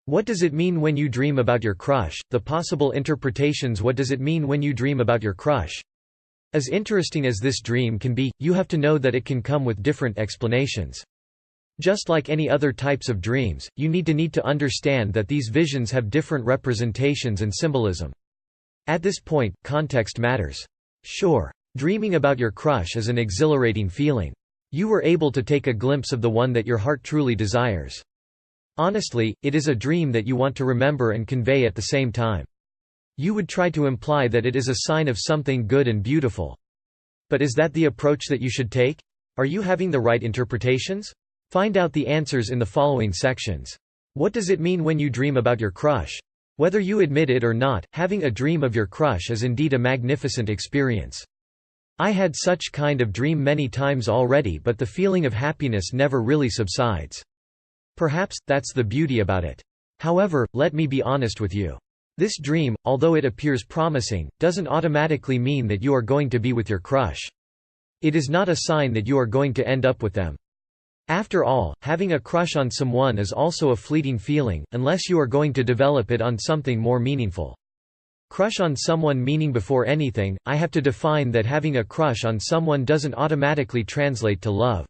What does it mean when you dream about your crush? The possible interpretations. What does it mean when you dream about your crush? As interesting as this dream can be, you have to know that it can come with different explanations. Just like any other types of dreams, you need to understand that these visions have different representations and symbolism. At this point, context matters. Sure, dreaming about your crush is an exhilarating feeling. You were able to take a glimpse of the one that your heart truly desires. Honestly, it is a dream that you want to remember and convey at the same time. You would try to imply that it is a sign of something good and beautiful. But is that the approach that you should take? Are you having the right interpretations? Find out the answers in the following sections. What does it mean when you dream about your crush? Whether you admit it or not, having a dream of your crush is indeed a magnificent experience. I had such kind of dream many times already, but the feeling of happiness never really subsides. Perhaps that's the beauty about it. However, let me be honest with you. This dream, although it appears promising, doesn't automatically mean that you are going to be with your crush. It is not a sign that you are going to end up with them. After all, having a crush on someone is also a fleeting feeling, unless you are going to develop it on something more meaningful. Crush on someone meaning before anything, I have to define that having a crush on someone doesn't automatically translate to love.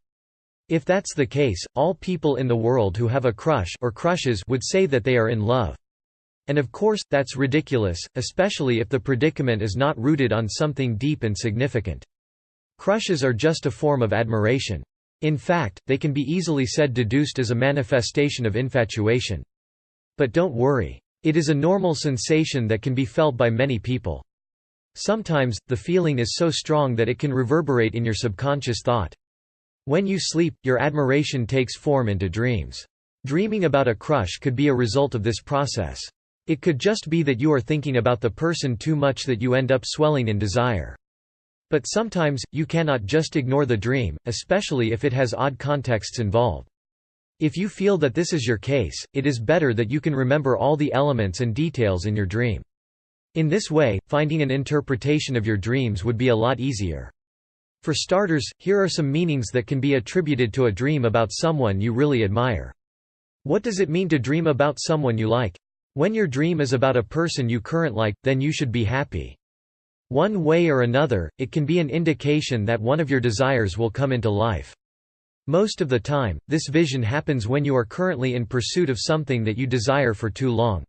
If that's the case, all people in the world who have a crush or crushes would say that they are in love. And of course, that's ridiculous, especially if the predicament is not rooted on something deep and significant. Crushes are just a form of admiration. In fact, they can be easily deduced as a manifestation of infatuation. But don't worry. It is a normal sensation that can be felt by many people. Sometimes, the feeling is so strong that it can reverberate in your subconscious thought. When you sleep, your admiration takes form into dreams. Dreaming about a crush could be a result of this process. It could just be that you are thinking about the person too much that you end up swelling in desire. But sometimes, you cannot just ignore the dream, especially if it has odd contexts involved. If you feel that this is your case, it is better that you can remember all the elements and details in your dream. In this way, finding an interpretation of your dreams would be a lot easier. For starters, here are some meanings that can be attributed to a dream about someone you really admire. What does it mean to dream about someone you like? When your dream is about a person you currently like, then you should be happy. One way or another, it can be an indication that one of your desires will come into life. Most of the time, this vision happens when you are currently in pursuit of something that you desire for too long.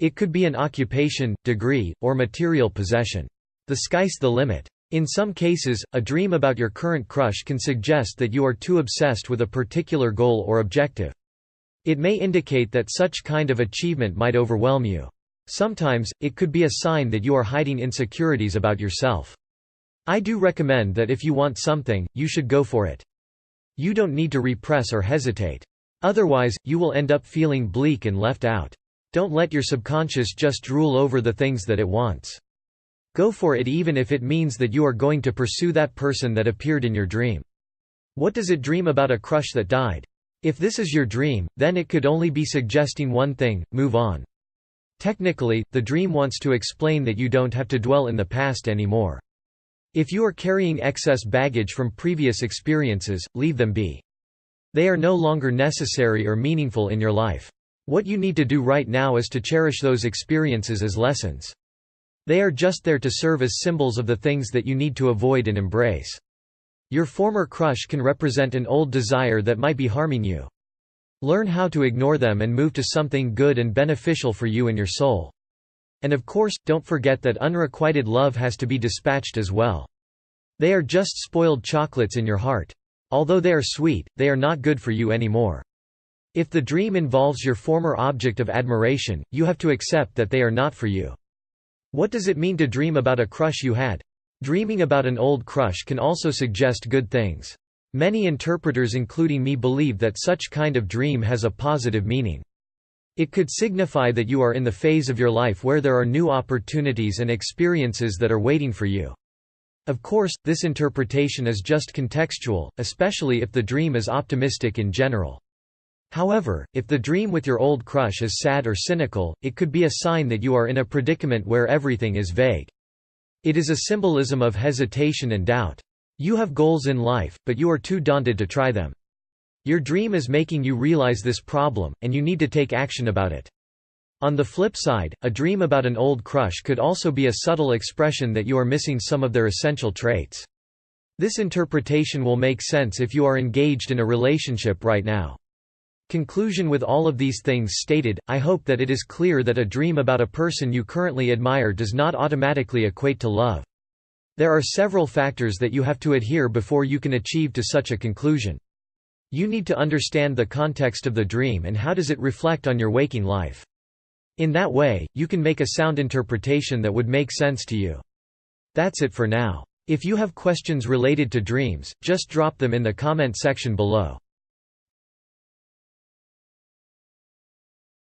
It could be an occupation, degree, or material possession. The sky's the limit. In some cases, a dream about your current crush can suggest that you are too obsessed with a particular goal or objective. It may indicate that such kind of achievement might overwhelm you. Sometimes, it could be a sign that you are hiding insecurities about yourself. I do recommend that if you want something, you should go for it. You don't need to repress or hesitate. Otherwise, you will end up feeling bleak and left out. Don't let your subconscious just rule over the things that it wants. Go for it even if it means that you are going to pursue that person that appeared in your dream. What does it dream about a crush that died? If this is your dream, then it could only be suggesting one thing: move on. Technically, the dream wants to explain that you don't have to dwell in the past anymore. If you are carrying excess baggage from previous experiences, leave them be. They are no longer necessary or meaningful in your life. What you need to do right now is to cherish those experiences as lessons. They are just there to serve as symbols of the things that you need to avoid and embrace. Your former crush can represent an old desire that might be harming you. Learn how to ignore them and move to something good and beneficial for you and your soul. And of course, don't forget that unrequited love has to be dispatched as well. They are just spoiled chocolates in your heart. Although they are sweet, they are not good for you anymore. If the dream involves your former object of admiration, you have to accept that they are not for you. What does it mean to dream about a crush you had? Dreaming about an old crush can also suggest good things. Many interpreters including me believe that such kind of dream has a positive meaning. It could signify that you are in the phase of your life where there are new opportunities and experiences that are waiting for you. Of course, this interpretation is just contextual, especially if the dream is optimistic in general. However, if the dream with your old crush is sad or cynical, it could be a sign that you are in a predicament where everything is vague. It is a symbolism of hesitation and doubt. You have goals in life, but you are too daunted to try them. Your dream is making you realize this problem, and you need to take action about it. On the flip side, a dream about an old crush could also be a subtle expression that you are missing some of their essential traits. This interpretation will make sense if you are engaged in a relationship right now. Conclusion: with all of these things stated, I hope that it is clear that a dream about a person you currently admire does not automatically equate to love. There are several factors that you have to adhere before you can achieve to such a conclusion. You need to understand the context of the dream and how does it reflect on your waking life. In that way, you can make a sound interpretation that would make sense to you. That's it for now. If you have questions related to dreams, just drop them in the comment section below.